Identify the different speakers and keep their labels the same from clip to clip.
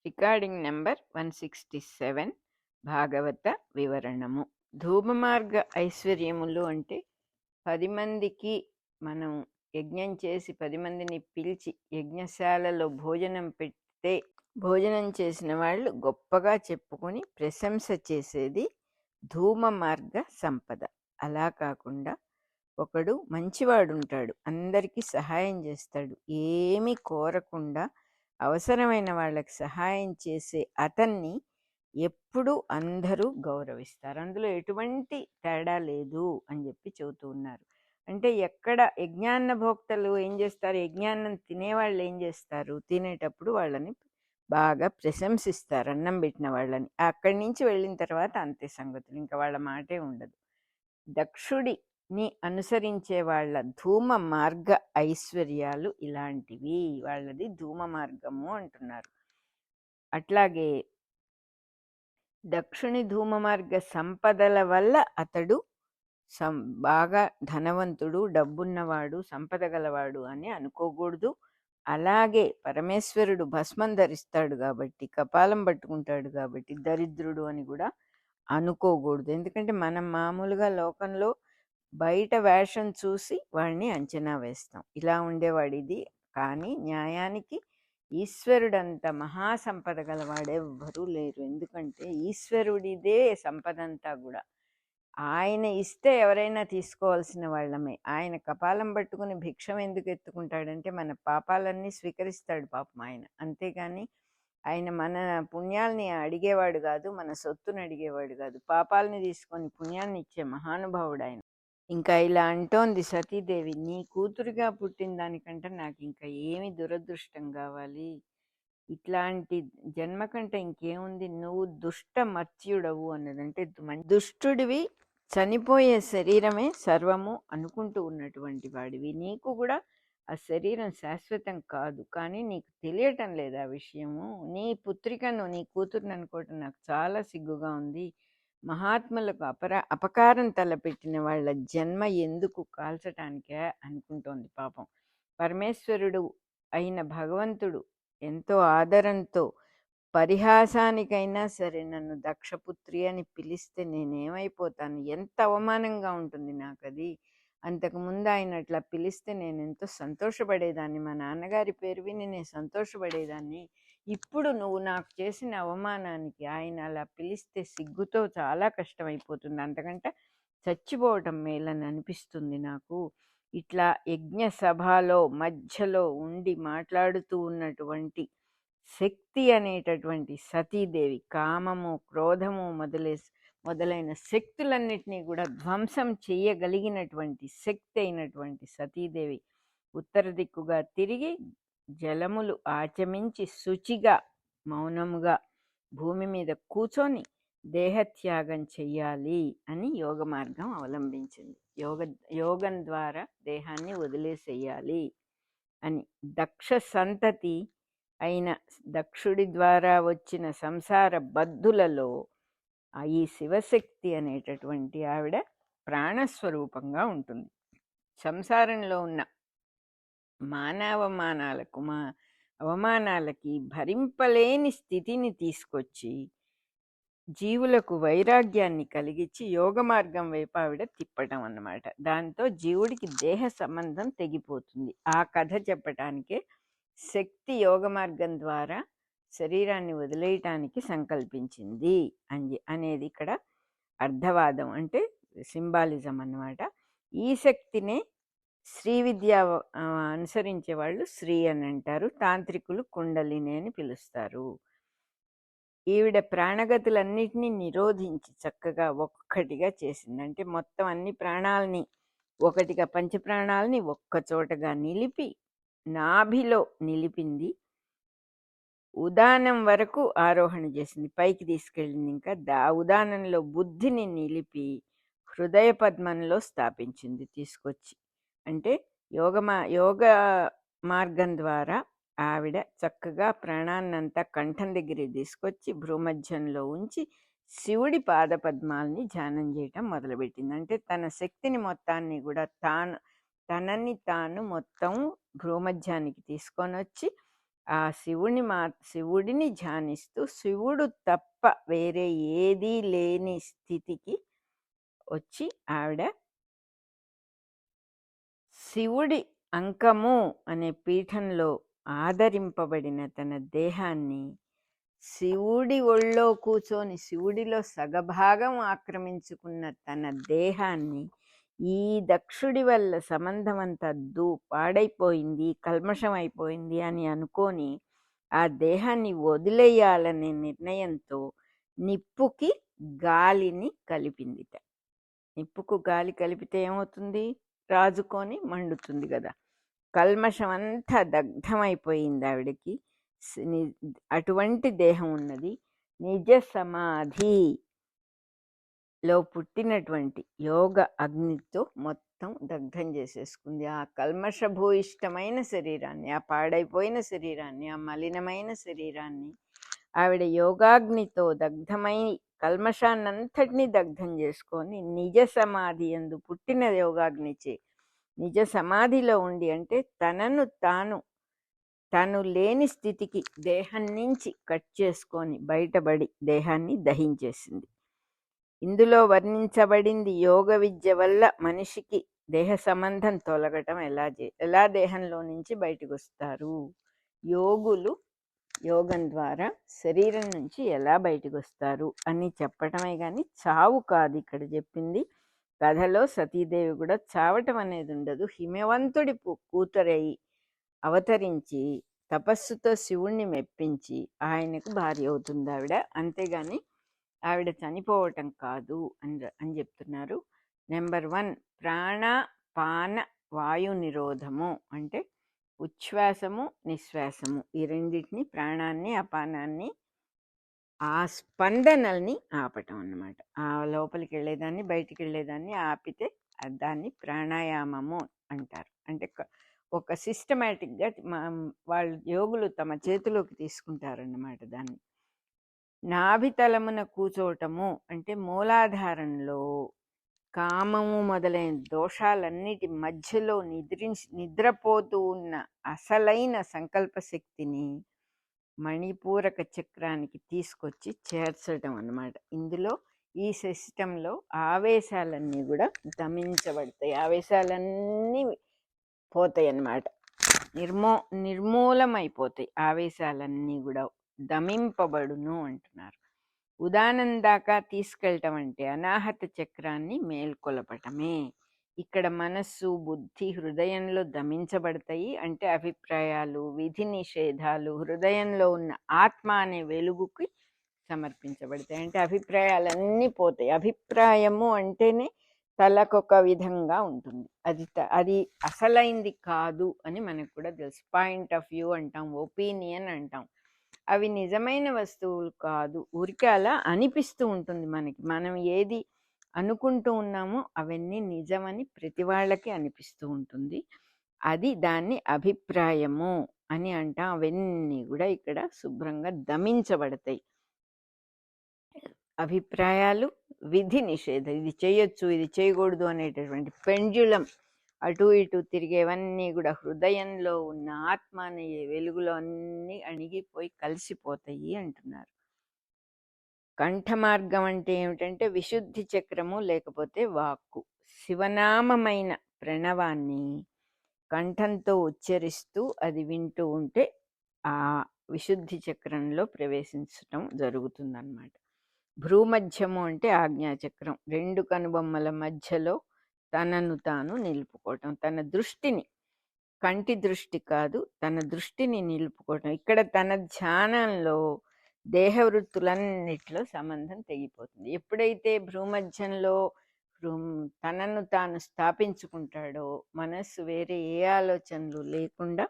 Speaker 1: Recording number 167 భాగవత వివరణము. ధూమమార్గ ఐశ్వర్యములు అంటే 10 మందికి మనం యజ్ఞం చేసి 10 మందిని పిలిచి యజ్ఞశాలలో భోజనం పెడితే భోజనం చేసిన వాళ్ళు గొప్పగా చెప్పుకొని ప్రశంస చేసేది ధూమ మార్గ సంపద. అలా కాకుండా ఒకడు మంచివాడుంటాడు, అందరికీ సహాయం చేస్తాడు, ఏమీ కోరకుండా అవసరమైన వాళ్ళకి సహాయం చేసే అతన్ని ఎప్పుడూ అందరూ గౌరవిస్తారు. అందులో ఎటువంటి తేడా లేదు అని చెప్పి చెబుతూ ఉన్నారు. అంటే ఎక్కడ యజ్ఞాన్న భోక్తలు ఏం చేస్తారు, యజ్ఞాన్నం తినేవాళ్ళు ఏం చేస్తారు, తినేటప్పుడు వాళ్ళని బాగా ప్రశంసిస్తారు, అన్నం పెట్టిన వాళ్ళని. అక్కడి నుంచి వెళ్ళిన తర్వాత అంతే సంగతులు, ఇంకా వాళ్ళ మాటే ఉండదు. దక్షుడిని అనుసరించే వాళ్ళ ధూమ మార్గ ఐశ్వర్యాలు ఇలాంటివి, వాళ్ళది ధూమ మార్గము అంటున్నారు. అట్లాగే దక్షుని ధూమ మార్గ సంపదల వల్ల అతడు బాగా ధనవంతుడు, డబ్బున్నవాడు, సంపద గలవాడు అని అనుకోకూడదు. అలాగే పరమేశ్వరుడు భస్మం ధరిస్తాడు కాబట్టి, కపాలం పట్టుకుంటాడు కాబట్టి దరిద్రుడు అని కూడా అనుకోకూడదు. ఎందుకంటే మనం మామూలుగా లోకంలో బయట వేషం చూసి వాడిని అంచనా వేస్తాం, ఇలా ఉండేవాడు ఇది. కానీ న్యాయానికి ఈశ్వరుడంత మహాసంపద గలవాడెవ్వరూ లేరు. ఎందుకంటే ఈశ్వరుడిదే సంపద అంతా కూడా. ఆయన ఇస్తే ఎవరైనా తీసుకోవాల్సిన వాళ్ళమే. ఆయన కపాలం పట్టుకుని భిక్షం ఎందుకు ఎత్తుకుంటాడంటే మన పాపాలన్నీ స్వీకరిస్తాడు పాపం ఆయన. అంతేగాని ఆయన మన పుణ్యాల్ని అడిగేవాడు కాదు, మన సొత్తుని అడిగేవాడు కాదు. పాపాలని తీసుకొని పుణ్యాన్ని ఇచ్చే మహానుభావుడు ఆయన. ఇంకా ఇలా అంటోంది సతీదేవి, నీ కూతురుగా పుట్టిన దానికంటే నాకు ఇంకా ఏమి దురదృష్టం కావాలి, ఇట్లాంటి జన్మ కంటే ఇంకేముంది, నువ్వు దుష్ట మర్త్యుడవు అన్నదంటే దుష్టుడివి, చనిపోయే శరీరమే సర్వము అనుకుంటూ ఉన్నటువంటి వాడివి. నీకు కూడా ఆ శరీరం శాశ్వతం కాదు, కానీ నీకు తెలియటం లేదు ఆ విషయము. నీ పుత్రికను, నీ కూతురుని అనుకోవటం నాకు చాలా సిగ్గుగా ఉంది. మహాత్ములకు అపకారం తలపెట్టిన వాళ్ళ జన్మ ఎందుకు కాల్చటానికే అనుకుంటోంది పాపం. పరమేశ్వరుడు అయిన భగవంతుడు ఎంతో ఆదరంతో పరిహాసానికైనా సరే నన్ను దక్షపుత్రి అని పిలిస్తే నేనేమైపోతాను, ఎంత అవమానంగా ఉంటుంది నాకు అది. అంతకుముందు ఆయన అట్లా పిలిస్తే నేను ఎంతో సంతోషపడేదాన్ని, మా నాన్నగారి పేరు విని నేను సంతోషపడేదాన్ని. ఇప్పుడు నువ్వు నాకు చేసిన అవమానానికి ఆయన అలా పిలిస్తే సిగ్గుతో చాలా కష్టమైపోతుంది, అంతకంటే చచ్చిపోవటం మేలని అనిపిస్తుంది నాకు. ఇట్లా యజ్ఞ సభలో మధ్యలో ఉండి మాట్లాడుతూ ఉన్నటువంటి శక్తి అనేటటువంటి సతీదేవి, కామము, క్రోధము మొదలైన శక్తులన్నిటినీ కూడా ధ్వంసం చెయ్యగలిగినటువంటి శక్తి అయినటువంటి సతీదేవి ఉత్తర దిక్కుగా తిరిగి జలములు ఆచమించి శుచిగా మౌనముగా భూమి మీద కూర్చొని దేహత్యాగం చెయ్యాలి అని యోగ మార్గం అవలంబించింది. యోగం ద్వారా దేహాన్ని వదిలేసేయాలి అని. దక్ష సంతతి అయిన దక్షుడి ద్వారా వచ్చిన సంసార బద్ధులలో ఈ శివశక్తి అనేటటువంటి ఆవిడ ప్రాణస్వరూపంగా ఉంటుంది. సంసారంలో ఉన్న మానవమానాలకు అవమానాలకి భరింపలేని స్థితిని తీసుకొచ్చి జీవులకు వైరాగ్యాన్ని కలిగించి యోగ మార్గం వైపు ఆవిడ తిప్పటం అన్నమాట. దాంతో జీవుడికి దేహ సంబంధం తెగిపోతుంది. ఆ కథ చెప్పటానికే శక్తి యోగ మార్గం ద్వారా శరీరాన్ని వదిలేయటానికి సంకల్పించింది అనేది ఇక్కడ అర్థవాదం, అంటే సింబాలిజం అన్నమాట. ఈ శక్తినే శ్రీ విద్య అనుసరించే వాళ్ళు శ్రీ అని అంటారు, తాంత్రికులు కుండలిని అని పిలుస్తారు. ఈవిడ ప్రాణగతులన్నిటినీ నిరోధించి చక్కగా ఒక్కటిగా చేసింది. అంటే మొత్తం అన్ని ప్రాణాలని ఒకటిగా, పంచప్రాణాలని ఒక్కచోటగా నిలిపి నాభిలో నిలిపింది. ఉదానం వరకు ఆరోహణ చేసింది, పైకి తీసుకెళ్ళింది. ఇంకా ఉదానంలో బుద్ధిని నిలిపి హృదయ పద్మంలో స్థాపించింది తీసుకొచ్చి. అంటే యోగ మార్గం ద్వారా ఆవిడ చక్కగా ప్రాణాన్నంతా కంఠం దగ్గరికి తీసుకొచ్చి భ్రూమధ్యంలో ఉంచి శివుడి పాదపద్మాలని ధ్యానం చేయటం మొదలుపెట్టింది. అంటే తన శక్తిని మొత్తాన్ని కూడా తనని తాను మొత్తం భ్రూమధ్యానికి తీసుకొని వచ్చి ఆ శివుడిని ధ్యానిస్తూ శివుడు తప్ప వేరే ఏదీ లేని స్థితికి వచ్చి ఆవిడ శివుడి అంకము అనే పీఠంలో ఆదరింపబడిన తన దేహాన్ని శివుడి ఒళ్ళో కూర్చొని శివుడిలో సగభాగం ఆక్రమించుకున్న తన దేహాన్ని ఈ దక్షుడి వల్ల సంబంధం అంతా పాడైపోయింది, కల్మషం అయిపోయింది అని అనుకొని ఆ దేహాన్ని వదిలేయాలనే నిర్ణయంతో నిప్పుకి గాలిని కలిపిందిట. నిప్పుకు గాలి కలిపితే ఏమవుతుంది? రాజుకొని మండుతుంది కదా. కల్మషం అంతా దగ్ధమైపోయింది ఆవిడకి. అటువంటి దేహం ఉన్నది. నిజ సమాధిలో పుట్టినటువంటి యోగ అగ్నితో మొత్తం దగ్ధం చేసేసుకుంది. ఆ కల్మషభూయిష్టమైన శరీరాన్ని, ఆ పాడైపోయిన శరీరాన్ని, ఆ మలినమైన శరీరాన్ని ఆవిడ యోగాగ్నితో దగ్ధమై కల్మషాన్నంతటినీ దగ్ధం చేసుకొని నిజ సమాధి యందు పుట్టిన యోగాగ్నిచే నిజ సమాధిలో ఉండి, అంటే తను లేని స్థితికి దేహం నుంచి కట్ చేసుకొని బయటపడి దేహాన్ని దహించేసింది. ఇందులో వర్ణించబడింది యోగ విద్య వల్ల మనిషికి దేహ సంబంధం తొలగటం ఎలా దేహంలో నుంచి బయటకు వస్తారు, యోగులు యోగం ద్వారా శరీరం నుంచి ఎలా బయటకు వస్తారు అని చెప్పటమే కానీ చావు కాదు ఇక్కడ చెప్పింది. కథలో సతీదేవి కూడా చావటం అనేది ఉండదు. హిమవంతుడి కూతురై అవతరించి తపస్సుతో శివుణ్ణి మెప్పించి ఆయనకు భార్య అవుతుంది ఆవిడ. అంతేగాని ఆవిడ చనిపోవటం కాదు అని చెప్తున్నారు. నెంబర్ 1, ప్రాణపాన వాయు నిరోధము అంటే ఉచ్ఛ్వాసము నిశ్వాసము ఈ రెండింటిని, ప్రాణాన్ని అపానాన్ని, ఆ స్పందనల్ని ఆపటం అన్నమాట. ఆ లోపలికి వెళ్ళేదాన్ని బయటికి వెళ్ళేదాన్ని ఆపితే దాన్ని ప్రాణాయామము అంటారు. అంటే ఒక సిస్టమేటిక్గా వాళ్ళు యోగులు తమ చేతిలోకి తీసుకుంటారన్నమాట దాన్ని. నాభితలమున కూచోవటము అంటే మూలాధారంలో కామము మొదలైన దోషాలన్నిటి మధ్యలో నిద్రపోతూ ఉన్న అసలైన సంకల్ప శక్తిని మణిపూరక చక్రానికి తీసుకొచ్చి చేర్చడం అన్నమాట. ఇందులో ఈ సిస్టంలో ఆవేశాలన్నీ కూడా దమించబడతాయి, ఆవేశాలన్నీ పోతాయి అన్నమాట. నిర్మూలమైపోతాయి ఆవేశాలన్నీ కూడా, దమింపబడును అంటున్నారు. ఉదానం దాకా తీసుకెళ్ళటం అంటే అనాహత చక్రాన్ని మేల్కొలపటమే. ఇక్కడ మనస్సు బుద్ధి హృదయంలో దమించబడతాయి. అంటే అభిప్రాయాలు విధి నిషేధాలు హృదయంలో ఉన్న ఆత్మ అనే వెలుగుకి సమర్పించబడతాయి. అంటే అభిప్రాయాలన్నీ పోతాయి. అభిప్రాయము అంటేనే తలకొక విధంగా ఉంటుంది, అది అసలైంది కాదు అని మనకు కూడా తెలుసు. పాయింట్ ఆఫ్ వ్యూ అంటాం, ఒపీనియన్ అంటాం. అవి నిజమైన వస్తువులు కాదు, ఊరికే అలా అనిపిస్తూ ఉంటుంది మనకి. మనం ఏది అనుకుంటూ ఉన్నామో అవన్నీ నిజమని ప్రతి వాళ్ళకి అనిపిస్తూ ఉంటుంది. అది దాన్ని అభిప్రాయము అని అంటాం. అవన్నీ కూడా ఇక్కడ శుభ్రంగా దమించబడతాయి. అభిప్రాయాలు విధి నిషేధం, ఇది చేయొచ్చు ఇది చేయకూడదు అనేటటువంటి పెండ్యులం అటు ఇటు తిరిగేవన్నీ కూడా హృదయంలో ఉన్న ఆత్మ అనే వెలుగులో అన్నీ అణిగిపోయి కలిసిపోతాయి అంటున్నారు. కంఠ మార్గం అంటే ఏమిటంటే విశుద్ధి చక్రము లేకపోతే వాక్కు. శివనామమైన ప్రణవాన్ని కంఠంతో ఉచ్చరిస్తూ అది వింటూ ఉంటే ఆ విశుద్ధి చక్రంలో ప్రవేశించటం జరుగుతుందన్నమాట. భ్రూమధ్యము అంటే ఆజ్ఞాచక్రం, 2 కనుబొమ్మల మధ్యలో తనను తాను నిలుపుకోవటం, తన దృష్టిని, కంటి దృష్టి కాదు తన దృష్టిని నిలుపుకోవటం. ఇక్కడ తన ధ్యానంలో దేహవృత్తులన్నిటిలో సంబంధం తెగిపోతుంది. ఎప్పుడైతే భ్రూమధ్యంలో తనను తాను స్థాపించుకుంటాడో మనస్సు వేరే ఏ ఆలోచనలు లేకుండా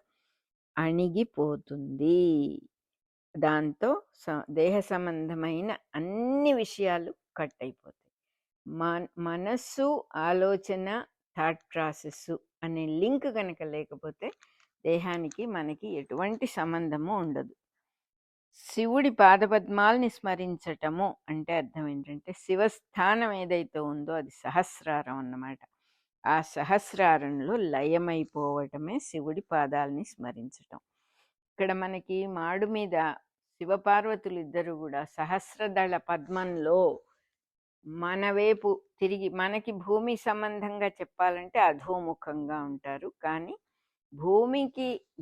Speaker 1: అణిగిపోతుంది. దాంతో దేహ సంబంధమైన అన్ని విషయాలు కట్ అయిపోతాయి. మనస్సు ఆలోచన థాట్ ప్రాసెస్ అనే లింక్ కనుక లేకపోతే దేహానికి మనకి ఎటువంటి సంబంధము ఉండదు. శివుడి పాదపద్మాల్ని స్మరించటము అంటే అర్థం ఏంటంటే శివస్థానం ఏదైతే ఉందో అది సహస్రారం అన్నమాట. ఆ సహస్రారంలో లయమైపోవటమే శివుడి పాదాలని స్మరించటం. ఇక్కడ మనకి మాడు మీద శివపార్వతులు ఇద్దరు కూడా సహస్రదళ పద్మంలో మన వైపు తిరిగి, మనకి భూమి సంబంధంగా చెప్పాలంటే అధోముఖంగా ఉంటారు. కానీ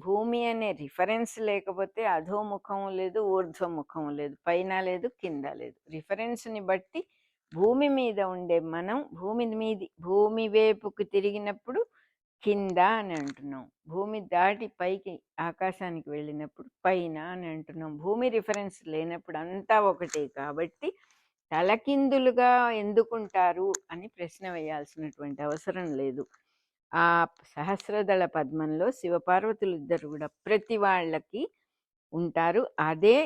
Speaker 1: భూమి అనే రిఫరెన్స్ లేకపోతే అధోముఖం లేదు, ఊర్ధ్వముఖం లేదు, పైన లేదు, కింద లేదు. రిఫరెన్స్ని బట్టి భూమి మీద ఉండే మనం భూమి వైపుకు తిరిగినప్పుడు కింద అని అంటున్నాం, భూమి దాటి పైకి ఆకాశానికి వెళ్ళినప్పుడు పైన అని అంటున్నాం. భూమి రిఫరెన్స్ లేనప్పుడు అంతా ఒకటే. కాబట్టి తలకిందులుగా ఎందుకుంటారు అని ప్రశ్న వేయాల్సినటువంటి అవసరం లేదు. ఆ సహస్రదళ పద్మంలో శివపార్వతులు ఇద్దరు కూడా ప్రతి వాళ్ళకి ఉంటారు. అదే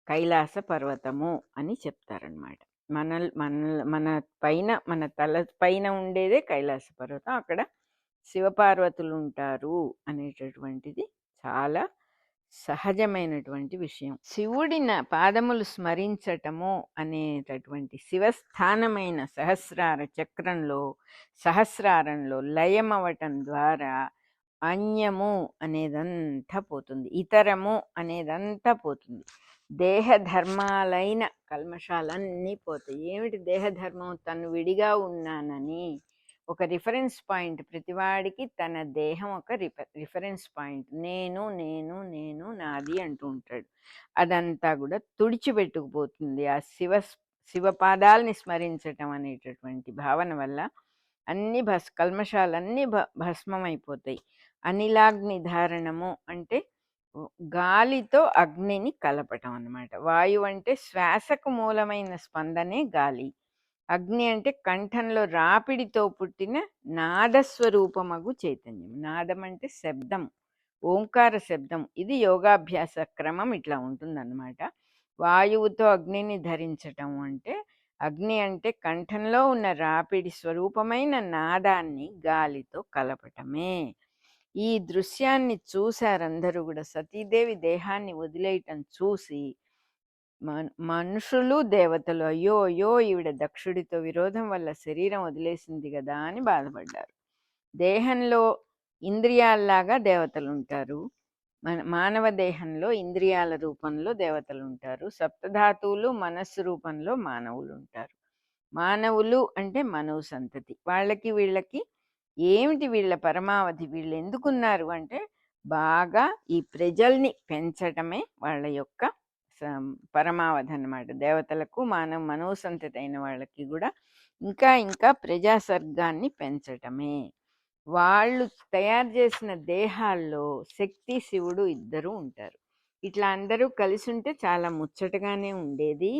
Speaker 1: కైలాస పర్వతము అని చెప్తారనమాట. మన మన మన పైన, మన తల పైన ఉండేదే కైలాస పర్వతం. అక్కడ శివపార్వతులు ఉంటారు అనేటటువంటిది చాలా సహజమైనటువంటి విషయం. శివుడిన పాదములు స్మరించటము అనేటటువంటి శివస్థానమైన సహస్రారంలో లయమవటం ద్వారా అన్యము అనేదంతా పోతుంది, ఇతరము అనేదంతా పోతుంది. దేహధర్మాలైన కల్మషాలన్నీ పోతాయి. ఏమిటి దేహధర్మం? తను విడిగా ఉన్నానని ఒక రిఫరెన్స్ పాయింట్. ప్రతివాడికి తన దేహం ఒక రిఫరెన్స్ పాయింట్. నేను నేను నేను నాది అంటూ ఉంటాడు. అదంతా కూడా తుడిచిపెట్టుకుపోతుంది ఆ శివపాదాలని స్మరించటం అనేటటువంటి భావన వల్ల. అన్ని కల్మషాలన్నీ భస్మం అయిపోతాయి. అనిలాగ్ని ధారణము అంటే గాలితో అగ్నిని కలపటం అన్నమాట. వాయువు అంటే శ్వాసకు మూలమైన స్పందనే గాలి. అగ్ని అంటే కంఠంలో రాపిడితో పుట్టిన నాదస్వరూపమగు చైతన్యం. నాదం అంటే శబ్దం, ఓంకార శబ్దం. ఇది యోగాభ్యాస క్రమం ఇట్లా ఉంటుందన్నమాట. వాయువుతో అగ్నిని ధరించటం అంటే, అగ్ని అంటే కంఠంలో ఉన్న రాపిడి స్వరూపమైన నాదాన్ని గాలితో కలపటమే. ఈ దృశ్యాన్ని చూశారందరూ కూడా. సతీదేవి దేహాన్ని వదిలేయటం చూసి మనుషులు దేవతలు అయ్యో అయ్యో ఈవిడ దక్షుడితో విరోధం వల్ల శరీరం వదిలేసింది కదా అని బాధపడ్డారు. దేహంలో ఇంద్రియాల్లాగా దేవతలు ఉంటారు, మానవ దేహంలో ఇంద్రియాల రూపంలో దేవతలు ఉంటారు. సప్తధాతువులు మనస్సు రూపంలో మానవులు ఉంటారు. మానవులు అంటే మనవ సంతతి. వీళ్ళకి ఏమిటి వీళ్ళ పరమావధి? వీళ్ళు ఎందుకున్నారు అంటే బాగా ఈ ప్రజల్ని పెంచటమే వాళ్ళ యొక్క పరమావధి అన్నమాట. దేవతలకు మనవ సంతతి అయిన వాళ్ళకి కూడా ఇంకా ఇంకా ప్రజాసర్గాన్ని పెంచటమే. వాళ్ళు తయారు చేసిన దేహాల్లో శక్తి శివుడు ఇద్దరు ఉంటారు. ఇట్లా అందరూ కలిసి ఉంటే చాలా ముచ్చటగానే ఉండేది.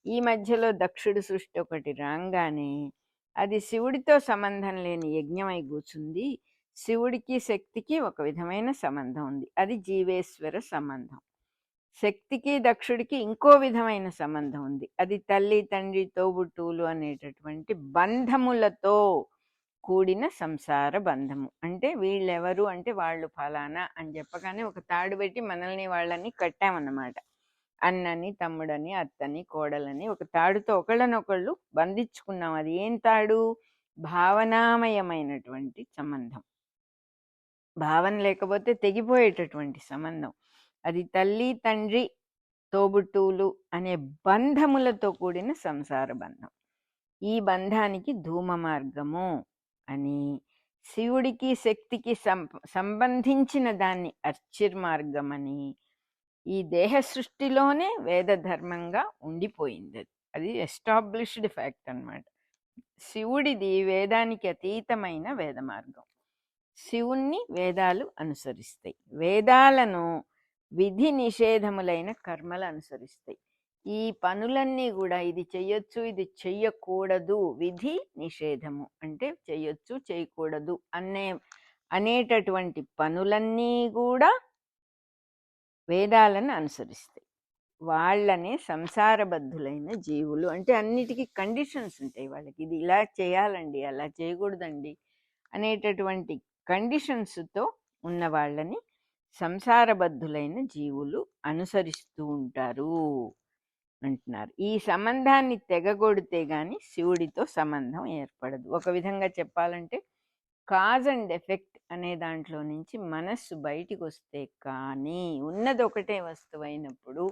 Speaker 1: ఈ మధ్యలో దక్షుడు సృష్టి ఒకటి రాగానే అది శివుడితో సంబంధం లేని యజ్ఞమై కూర్చుంది. శివుడికి శక్తికి ఒక విధమైన సంబంధం ఉంది, అది జీవేశ్వర సంబంధం. శక్తికి దక్షుడికి ఇంకో విధమైన సంబంధం ఉంది, అది తల్లి తండ్రి తోబుట్టువులు అనేటటువంటి బంధములతో కూడిన సంసార బంధము. అంటే వీళ్ళెవరు అంటే వాళ్ళు ఫలానా అని చెప్పగానే ఒక తాడు పెట్టి మనల్ని వాళ్ళని కట్టామన్నమాట. అన్నని, తమ్ముడని, అత్తని, కోడలని ఒక తాడుతో ఒకళ్ళనొకళ్ళు బంధించుకున్నాం. అది ఏం తాడు? భావనామయమైనటువంటి సంబంధం. భావన లేకపోతే తెగిపోయేటటువంటి సంబంధం. అది తల్లి తండ్రి తోబుట్టువులు అనే బంధములతో కూడిన సంసార బంధం. ఈ బంధానికి ధూమ మార్గము అని, శివుడికి శక్తికి సంబంధించిన దాన్ని అర్చిర్మార్గం అని, ఈ దేహ సృష్టిలోనే వేద ధర్మంగా ఉండిపోయింది. అది ఎస్టాబ్లిష్డ్ ఫ్యాక్ట్ అన్నమాట. శివుడిది వేదానికి అతీతమైన వేద మార్గం. శివుణ్ణి వేదాలు అనుసరిస్తాయి. వేదాలను విధి నిషేధములైన కర్మలు అనుసరిస్తాయి. ఈ పనులన్నీ కూడా ఇది చెయ్యొచ్చు, ఇది చెయ్యకూడదు. విధి నిషేధము అంటే చెయ్యొచ్చు, చేయకూడదు అనేటటువంటి పనులన్నీ కూడా వేదాలను అనుసరిస్తాయి. వాళ్ళనే సంసారబద్ధులైన జీవులు అంటే అన్నిటికీ కండిషన్స్ ఉంటాయి వాళ్ళకి. ఇది ఇలా చేయాలండి, అలా చేయకూడదండి అనేటటువంటి కండిషన్స్తో ఉన్న వాళ్ళని సంసారబద్ధులైన జీవులు అనుసరిస్తూ ఉంటారు అంటున్నారు. ఈ సంబంధాన్ని తెగగొడితే గాని శివుడితో సంబంధం ఏర్పడదు. ఒక విధంగా చెప్పాలంటే కాజ్ అండ్ ఎఫెక్ట్ అనే దాంట్లో నుంచి మనస్సు బయటికి వస్తే కానీ, ఉన్నది ఒకటే వస్తువు అయినప్పుడు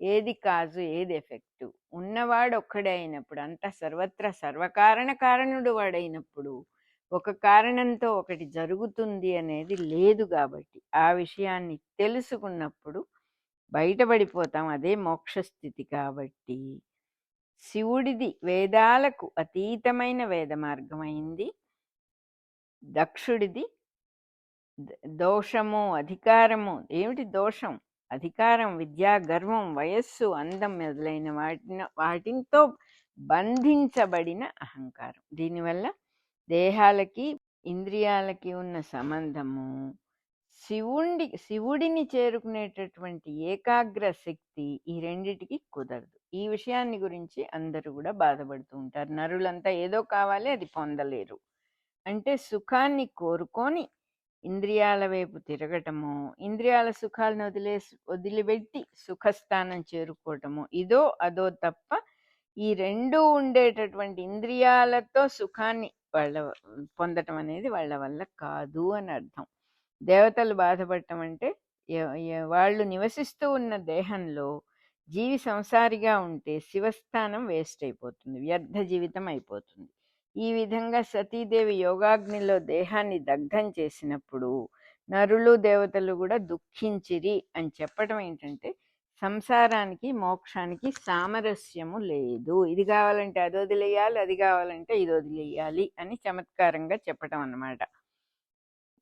Speaker 1: ఏది కాజు ఏది ఎఫెక్టు, ఉన్నవాడు ఒక్కడే అయినప్పుడు, అంతా సర్వత్రా సర్వకారణ కారణుడు వాడైనప్పుడు ఒక కారణంతో ఒకటి జరుగుతుంది అనేది లేదు. కాబట్టి ఆ విషయాన్ని తెలుసుకున్నప్పుడు బయటపడిపోతాం. అదే మోక్షస్థితి. కాబట్టి శివుడిది వేదాలకు అతీతమైన వేద మార్గమైంది, దక్షుడిది దోషము అధికారము. ఏమిటి దోషం? అధికారం, విద్యా గర్వం, వయస్సు, అందం మొదలైన వాటితో బంధించబడిన అహంకారం. దీనివల్ల దేహాలకి ఇంద్రియాలకి ఉన్న సంబంధము శివుడిని చేరుకునేటటువంటి ఏకాగ్ర శక్తి ఈ రెండిటికి కుదరదు. ఈ విషయాన్ని గురించి అందరూ కూడా బాధపడుతూ ఉంటారు. నరులంతా ఏదో కావాలి, అది పొందలేరు. అంటే సుఖాన్ని కోరుకొని ఇంద్రియాల వైపు తిరగటము, ఇంద్రియాల సుఖాలను వదిలిపెట్టి సుఖస్థానం చేరుకోవటము, ఇదో అదో తప్ప ఈ రెండు ఉండేటటువంటి ఇంద్రియాలతో సుఖాన్ని పొందటం అనేది వాళ్ళ వల్ల కాదు అని అర్థం. దేవతలు బాధపడటం అంటే వాళ్ళు నివసిస్తూ ఉన్న దేహంలో జీవి సంసారిగా ఉంటే శివస్థానం వేస్ట్ అయిపోతుంది, వ్యర్థ జీవితం అయిపోతుంది. ఈ విధంగా సతీదేవి యోగాగ్నిలో దేహాన్ని దగ్ధం చేసినప్పుడు నరులు దేవతలు కూడా దుఃఖించిరి అని చెప్పడం ఏంటంటే సంసారానికి మోక్షానికి సామరస్యము లేదు. ఇది కావాలంటే అది వదిలేయాలి, అది కావాలంటే ఇది వదిలేయాలి అని చమత్కారంగా చెప్పటం అన్నమాట.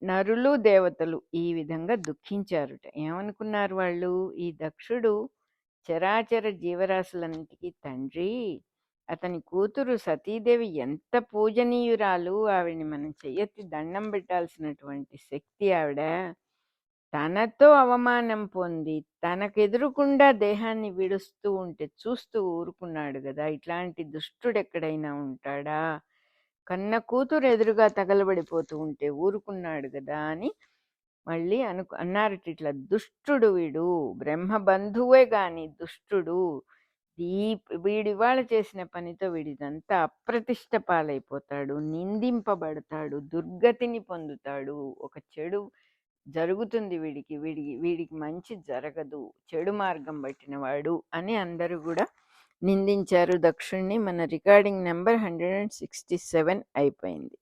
Speaker 1: నరులు దేవతలు ఈ విధంగా దుఃఖించారుట. ఏమనుకున్నారు వాళ్ళు? ఈ దక్షుడు చరాచర జీవరాశులన్నిటికీ తండ్రి, అతని కూతురు సతీదేవి ఎంత పూజనీయురాలు, ఆవిడ్ని మనం చెయ్యెత్తి దండం పెట్టాల్సినటువంటి శక్తి ఆవిడ. తనతో అవమానం పొంది తనకెదురుకుండా దేహాన్ని విడుస్తూ ఉంటే చూస్తూ ఊరుకున్నాడు కదా. ఇట్లాంటి దుష్టుడు ఎక్కడైనా ఉంటాడా? కన్న కూతురు ఎదురుగా తగలబడిపోతూ ఉంటే ఊరుకున్నాడు కదా అని మళ్ళీ అన్నారట. ఇట్లా దుష్టుడు వీడు, బ్రహ్మబంధువే గాని దుష్టుడు. వీడి ఇవాళ చేసిన పనితో వీడిదంతా అప్రతిష్ట పాలైపోతాడు, నిందింపబడతాడు, దుర్గతిని పొందుతాడు. ఒక చెడు జరుగుతుంది వీడికి మంచి జరగదు, చెడు మార్గం పట్టిన వాడు అని అందరూ కూడా నిందించారు దక్షుణ్ణి. మన రికార్డింగ్ నెంబర్ 167 అయిపోయింది.